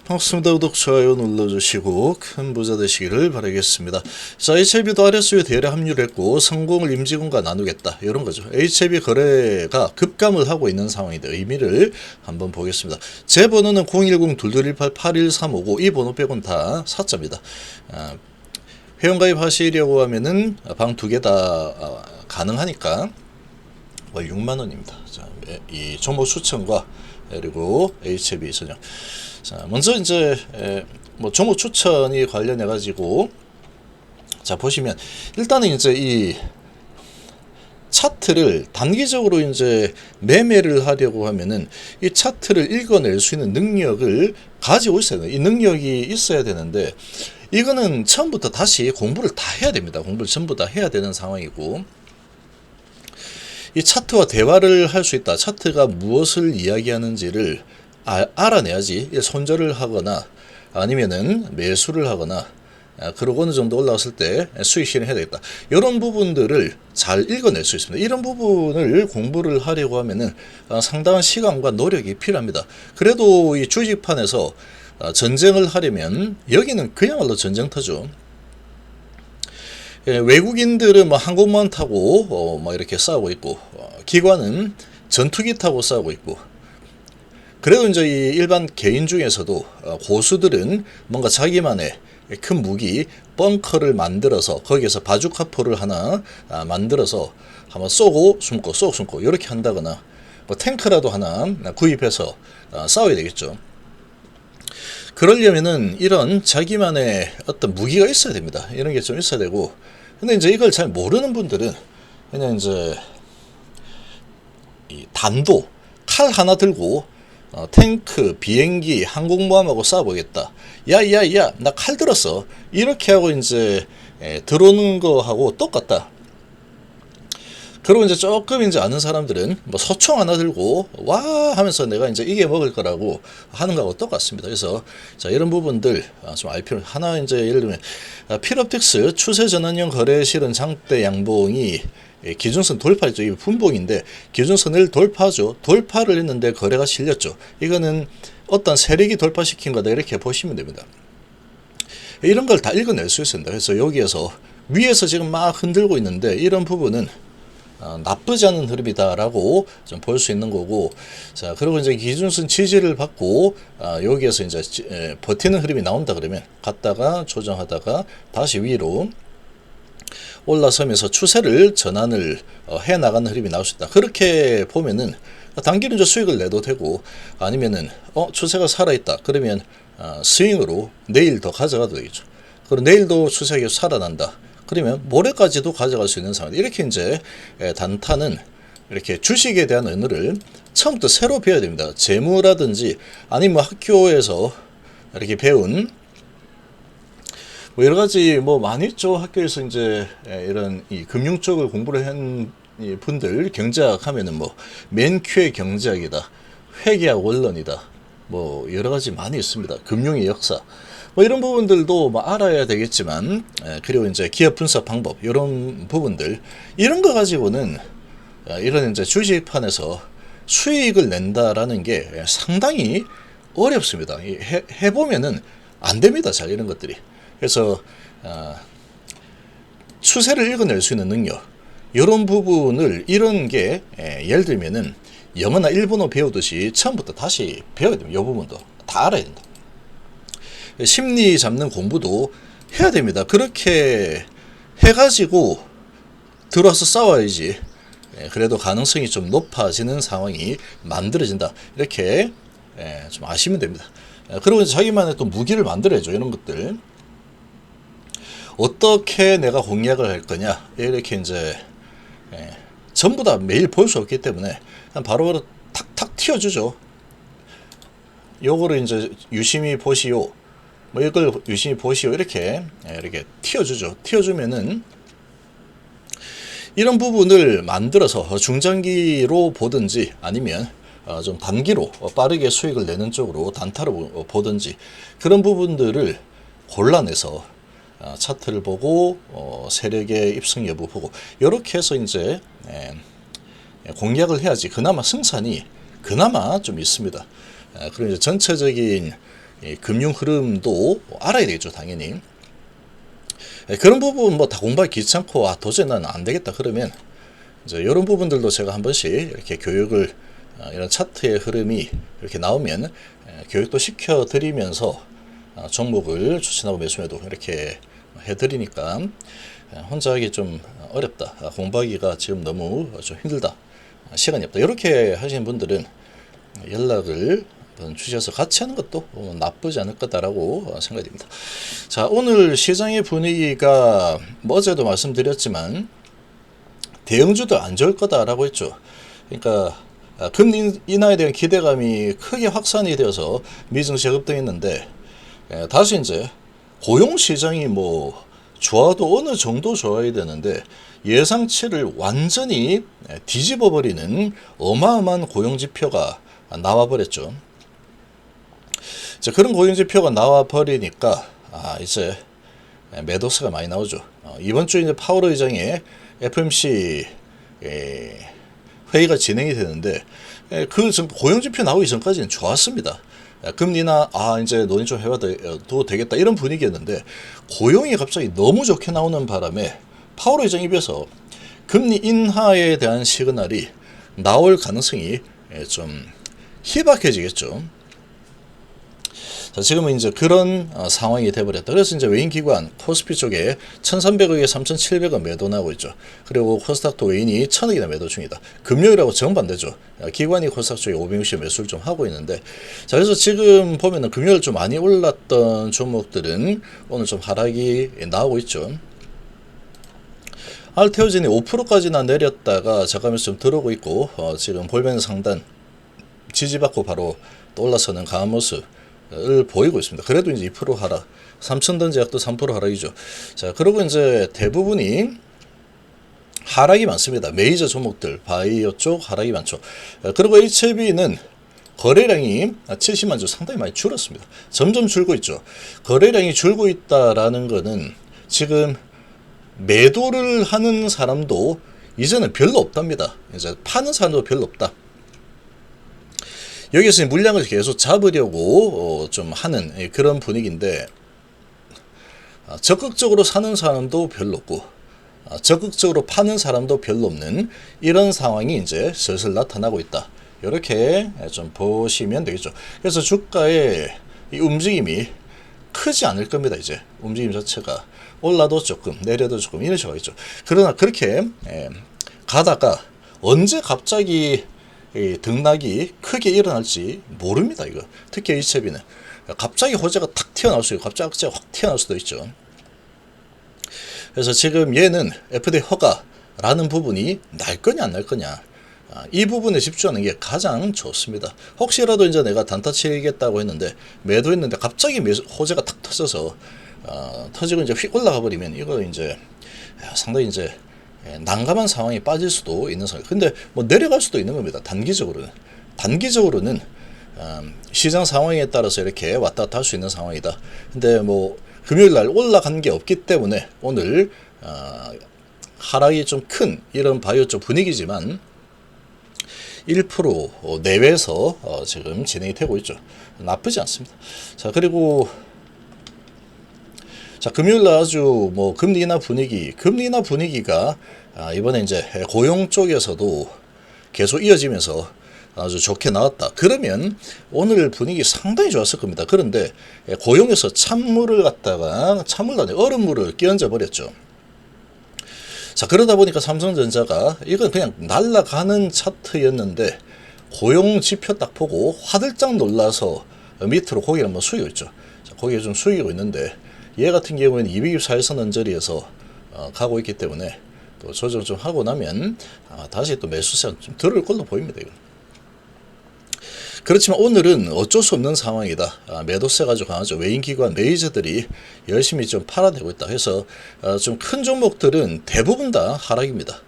반갑습니다. 구독, 좋아요 눌러주시고 큰 부자 되시기를 바라겠습니다. 자, HLB도 RSU에 대래 합류를 했고 성공을 임직원과 나누겠다 이런 거죠. HLB 거래가 급감을 하고 있는 상황인데 의미를 한번 보겠습니다. 제 번호는 010-2218-81359 이 번호 빼곤 다 사자입니다. 회원가입 하시려고 하면은 방 2개 다 가능하니까 6만원입니다. 자, 이 종목 추천과 그리고 HLB 선정. 자, 먼저 이제 뭐 종목 추천이 관련해 가지고 자 보시면 일단은 이제 이 차트를 단기적으로 이제 매매를 하려고 하면은 이 차트를 읽어낼 수 있는 능력을 가지고 있어야 돼요. 이 능력이 있어야 되는데 이거는 처음부터 다시 공부를 다 해야 됩니다. 공부를 전부 다 해야 되는 상황이고 이 차트와 대화를 할 수 있다. 차트가 무엇을 이야기하는지를 알아내야지 손절을 하거나 아니면은 매수를 하거나 그리고 어느 정도 올라왔을 때 수익 실현해야 되겠다. 이런 부분들을 잘 읽어낼 수 있습니다. 이런 부분을 공부를 하려고 하면은 상당한 시간과 노력이 필요합니다. 그래도 이 주식판에서 전쟁을 하려면 여기는 그야말로 전쟁터죠. 외국인들은 뭐 항공모함 타고 뭐 이렇게 싸우고 있고 기관은 전투기 타고 싸우고 있고 그래도 이제 이 일반 개인 중에서도 고수들은 뭔가 자기만의 큰 무기 벙커를 만들어서 거기에서 바주카포를 하나 만들어서 한번 쏘고 숨고 쏘고 숨고 이렇게 한다거나 뭐 탱크라도 하나 구입해서 싸워야 되겠죠. 그러려면은 이런 자기만의 어떤 무기가 있어야 됩니다. 이런 게 좀 있어야 되고 근데 이제 이걸 잘 모르는 분들은 그냥 이제 이 단도 칼 하나 들고 탱크, 비행기, 항공모함하고 싸워보겠다. 야야야, 나 칼 들었어. 이렇게 하고 이제 들어오는 거하고 똑같다. 그리고 이제 조금 이제 아는 사람들은 뭐 소총 하나 들고 와 하면서 내가 이제 이게 먹을 거라고 하는 거하고 똑같습니다. 그래서 자 이런 부분들 좀 알 필요. 하나 이제 예를 들면 필업텍스 추세 전환형 거래 실은 장대 양봉이 기준선 돌파했죠. 이 분봉인데 기준선을 돌파하죠. 돌파를 했는데 거래가 실렸죠. 이거는 어떤 세력이 돌파시킨 거다 이렇게 보시면 됩니다. 이런 걸 다 읽어낼 수 있습니다. 그래서 여기에서 위에서 지금 막 흔들고 있는데 이런 부분은 나쁘지 않은 흐름이다라고 좀 볼 수 있는 거고, 자 그리고 이제 기준선 지지를 받고 여기에서 이제 버티는 흐름이 나온다 그러면 갔다가 조정하다가 다시 위로 올라서면서 추세를 전환을 해 나가는 흐름이 나올 수 있다. 그렇게 보면은 단기는 수익을 내도 되고 아니면은 추세가 살아 있다. 그러면 스윙으로 내일 더 가져가도 되겠죠. 그리고 내일도 추세가 계속 살아난다. 그러면 모레까지도 가져갈 수 있는 상황. 이렇게 이제 단타는 이렇게 주식에 대한 언어를 처음부터 새로 배워야 됩니다. 재무라든지 아니면 뭐 학교에서 이렇게 배운 뭐 여러 가지 뭐 많이 있죠. 학교에서 이제 이런 이 금융 쪽을 공부를 한 분들 경제학 하면은 뭐 맨큐의 경제학이다, 회계학 원론이다, 뭐 여러 가지 많이 있습니다. 금융의 역사. 뭐 이런 부분들도 뭐 알아야 되겠지만 그리고 이제 기업 분석 방법 이런 부분들 이런 거 가지고는 이런 이제 주식판에서 수익을 낸다라는 게 상당히 어렵습니다. 해보면은 안 됩니다. 잘 이런 것들이. 그래서 추세를 읽어낼 수 있는 능력 이런 부분을 이런 게 예를 들면은 영어나 일본어 배우듯이 처음부터 다시 배워야 됩니다. 이 부분도 다 알아야 된다. 심리 잡는 공부도 해야 됩니다. 그렇게 해가지고 들어와서 싸워야지 그래도 가능성이 좀 높아지는 상황이 만들어진다. 이렇게 좀 아시면 됩니다. 그리고 자기만의 또 무기를 만들어야죠. 이런 것들 어떻게 내가 공략을 할 거냐 이렇게 이제 전부 다 매일 볼 수 없기 때문에 바로 탁탁 튀어주죠. 요거를 이제 유심히 보시오. 뭐 이걸 유심히 보시오. 이렇게 튀어주죠. 튀어주면은 이런 부분을 만들어서 중장기로 보든지 아니면 좀 단기로 빠르게 수익을 내는 쪽으로 단타로 보든지 그런 부분들을 골라내서 차트를 보고 세력의 입성 여부 보고 이렇게 해서 이제 공략을 해야지 그나마 승산이 그나마 좀 있습니다. 그리고 이제 전체적인 금융 흐름도 알아야 되겠죠, 당연히. 그런 부분 뭐 다 공부하기 귀찮고 도저히 나는 안 되겠다 그러면 이제 이런 부분들도 제가 한 번씩 이렇게 교육을 이런 차트의 흐름이 이렇게 나오면 교육도 시켜드리면서 종목을 추천하고 매수해도 이렇게 해드리니까 혼자 하기 좀 어렵다, 공부하기가 지금 너무 좀 힘들다, 시간이 없다 이렇게 하시는 분들은 연락을 주셔서 같이 하는 것도 나쁘지 않을 거다라고 생각이 됩니다. 자, 오늘 시장의 분위기가 어제도 말씀드렸지만 대형주도 안 좋을 거다라고 했죠. 그러니까 금리 인하에 대한 기대감이 크게 확산이 되어서 미증시 급등했는데 다시 이제 고용 시장이 뭐 좋아도 어느 정도 좋아야 되는데 예상치를 완전히 뒤집어 버리는 어마어마한 고용 지표가 나와 버렸죠. 그런 고용 지표가 나와 버리니까 이제 매도세가 많이 나오죠. 이번 주에 이제 파월 의장의 FOMC 회의가 진행이 되는데 그 고용 지표 나오기 전까지는 좋았습니다. 금리나 이제 논의 좀 해봐도 되겠다 이런 분위기였는데 고용이 갑자기 너무 좋게 나오는 바람에 파월 의장 입에서 금리 인하에 대한 시그널이 나올 가능성이 좀 희박해지겠죠. 자, 지금은 이제 그런 상황이 돼버렸다. 그래서 이제 외인기관 코스피 쪽에 1,300억에 3,700원 매도 나오고 있죠. 그리고 코스닥도 외인이 1,000억이나 매도 중이다. 금요일하고 정반대죠. 기관이 코스닥 쪽에 560 매수를 좀 하고 있는데, 자, 그래서 지금 보면은 금요일 좀 많이 올랐던 종목들은 오늘 좀 하락이 나오고 있죠. 알테오진이 5%까지나 내렸다가 잠깐만 좀 들어오고 있고, 지금 볼멘 상단 지지받고 바로 또 올라서는 강한 모습을 보이고 있습니다. 그래도 이제 2% 하락, 삼천전 제약도 3% 하락이죠. 자, 그리고 이제 대부분이 하락이 많습니다. 메이저 종목들, 바이오 쪽 하락이 많죠. 그리고 HLB는 거래량이 70만 주 상당히 많이 줄었습니다. 점점 줄고 있죠. 거래량이 줄고 있다라는 거는 지금 매도를 하는 사람도 이제는 별로 없답니다. 이제 파는 사람도 별로 없다. 여기서 물량을 계속 잡으려고 좀 하는 그런 분위기인데 적극적으로 사는 사람도 별로 없고 적극적으로 파는 사람도 별로 없는 이런 상황이 이제 슬슬 나타나고 있다. 이렇게 좀 보시면 되겠죠. 그래서 주가의 이 움직임이 크지 않을 겁니다. 이제 움직임 자체가 올라도 조금 내려도 조금 이런 식으로 있죠. 그러나 그렇게 가다가 언제 갑자기 등락이 크게 일어날지 모릅니다. 이거 특히 HLB는 갑자기 호재가 탁 튀어나올 수 있고 갑자기 확 튀어나올 수도 있죠. 그래서 지금 얘는 FDA 허가라는 부분이 날 거냐 안 날 거냐 이 부분에 집중하는 게 가장 좋습니다. 혹시라도 이제 내가 단타 치겠다고 했는데 매도했는데 갑자기 호재가 탁 터져서 터지고 이제 휙 올라가 버리면 이거 이제 상당히 이제 난감한 상황에 빠질 수도 있는 상황. 근데 뭐 내려갈 수도 있는 겁니다. 단기적으로는 시장 상황에 따라서 이렇게 왔다 갔다 할 수 있는 상황이다. 근데 뭐 금요일 날 올라간 게 없기 때문에 오늘 하락이 좀 큰 이런 바이오 쪽 분위기지만 1% 내외에서 지금 진행이 되고 있죠. 나쁘지 않습니다. 자, 그리고 자, 금요일 날 아주 뭐 금리 인하 분위기가 이번에 이제 고용 쪽에서도 계속 이어지면서 아주 좋게 나왔다. 그러면 오늘 분위기 상당히 좋았을 겁니다. 그런데 고용에서 찬물을 갖다가 얼음물을 끼얹어 버렸죠. 자, 그러다 보니까 삼성전자가 이건 그냥 날아가는 차트였는데 고용 지표 딱 보고 화들짝 놀라서 밑으로 고개를 한번 숙이고 있죠. 자, 고개 좀 숙이고 있는데 얘 같은 경우에는 224일선 언저리에서 가고 있기 때문에 또 조정 좀 하고 나면 다시 또 매수세가 좀 들어올 걸로 보입니다. 이건. 그렇지만 오늘은 어쩔 수 없는 상황이다. 매도세가 아주 강하죠. 외인기관 메이저들이 열심히 좀 팔아내고 있다. 그래서 좀 큰 종목들은 대부분 다 하락입니다.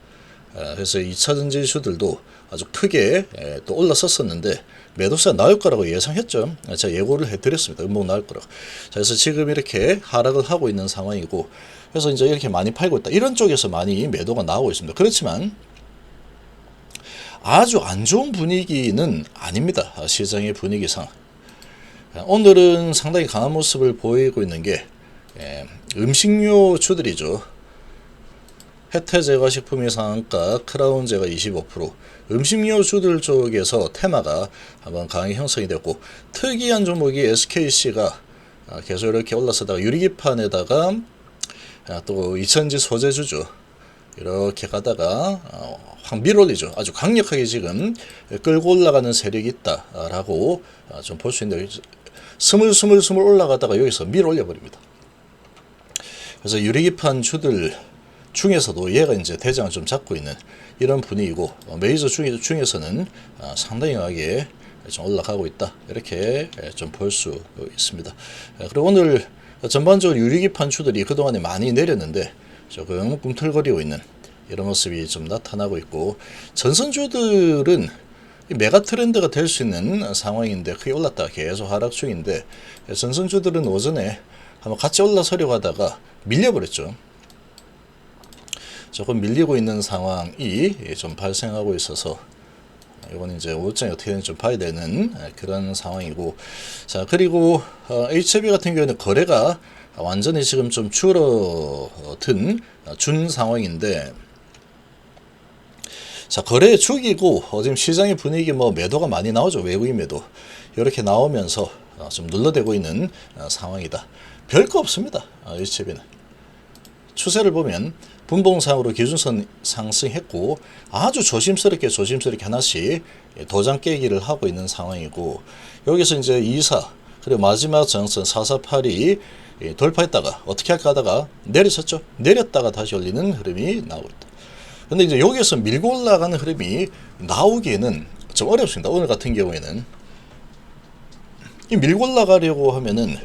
그래서 2차전지 지수들도 아주 크게 또 올라섰었는데 매도세가 나올 거라고 예상했죠. 제가 예고를 해드렸습니다. 음봉 나올 거라고. 자, 그래서 지금 이렇게 하락을 하고 있는 상황이고, 그래서 이제 이렇게 많이 팔고 있다. 이런 쪽에서 많이 매도가 나오고 있습니다. 그렇지만 아주 안 좋은 분위기는 아닙니다. 시장의 분위기상. 오늘은 상당히 강한 모습을 보이고 있는 게 음식료주들이죠. 혜태 제과식품이 상한가, 크라운 제가 25%, 음식료주들 쪽에서 테마가 한번 강하게 형성이 됐고, 특이한 종목이 SKC가 계속 이렇게 올라서다가 유리기판에다가 또 이천지 소재주죠. 이렇게 가다가 확 밀어올리죠. 아주 강력하게 지금 끌고 올라가는 세력이 있다라고 좀 볼 수 있는데, 스물스물 올라가다가 여기서 밀어올려 버립니다. 그래서 유리기판 주들 중에서도 얘가 이제 대장을 좀 잡고 있는 이런 분위기고, 메이저 중에서는 상당히 강하게 좀 올라가고 있다, 이렇게 좀 볼 수 있습니다. 그리고 오늘 전반적으로 유리기판 주들이 그동안에 많이 내렸는데 조금 꿈틀거리고 있는 이런 모습이 좀 나타나고 있고, 전선주들은 메가 트렌드가 될 수 있는 상황인데 크게 올랐다가 계속 하락 중인데, 전선주들은 오전에 한번 같이 올라서려고 하다가 밀려버렸죠. 조금 밀리고 있는 상황이 좀 발생하고 있어서 이건 이제 오전에 어떻게 되는지 좀 봐야 되는 그런 상황이고, 자, 그리고 HB 같은 경우에는 거래가 완전히 지금 좀 줄어든 준 상황인데, 자, 거래 죽이고 지금 시장의 분위기 매도가 많이 나오죠. 외국인 매도 이렇게 나오면서 좀 눌러대고 있는 상황이다. 별거 없습니다. HB는 추세를 보면 분봉상으로 기준선 상승했고, 아주 조심스럽게 하나씩 도장 깨기를 하고 있는 상황이고, 여기서 이제 24 그리고 마지막 저항선 448이 돌파했다가 어떻게 할까 하다가 내렸었죠. 내렸다가 다시 올리는 흐름이 나오고 있다. 근데 이제 여기에서 밀고 올라가는 흐름이 나오기에는 좀 어렵습니다. 오늘 같은 경우에는 이 밀고 올라가려고 하면은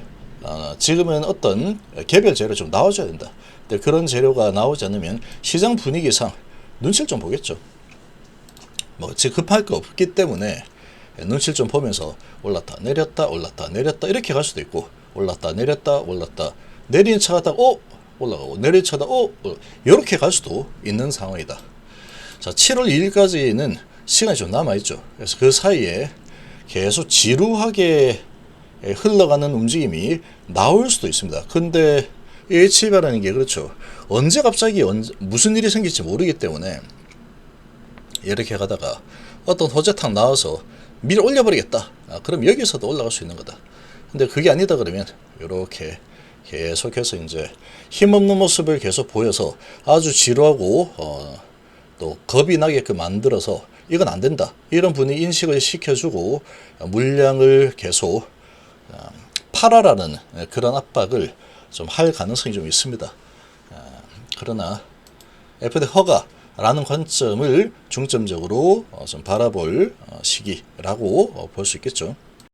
지금은 어떤 개별 재료 좀 나와줘야 된다. 근데 그런 재료가 나오지 않으면 시장 분위기상 눈치를 좀 보겠죠. 지금 급할 거 없기 때문에 눈치를 좀 보면서 올랐다 내렸다 올랐다 내렸다 이렇게 갈 수도 있고, 올랐다 내렸다 올랐다 내린 차가 딱 올라가고 내린 차다 이렇게 갈 수도 있는 상황이다. 자, 7월 2일까지는 시간이 좀 남아있죠. 그래서 그 사이에 계속 지루하게 흘러가는 움직임이 나올 수도 있습니다. 근데 HB라는 게 그렇죠. 언제 갑자기 무슨 일이 생길지 모르기 때문에 이렇게 가다가 어떤 호재탕 나와서 밀어 올려버리겠다. 그럼 여기서도 올라갈 수 있는 거다. 근데 그게 아니다 그러면 이렇게 계속해서 이제 힘없는 모습을 계속 보여서 아주 지루하고 또 겁이 나게끔 만들어서 이건 안 된다, 이런 분위기 인식을 시켜주고 물량을 계속 팔아라는 그런 압박을 좀 할 가능성이 좀 있습니다. 그러나 FD 허가라는 관점을 중점적으로 좀 바라볼 시기라고 볼 수 있겠죠.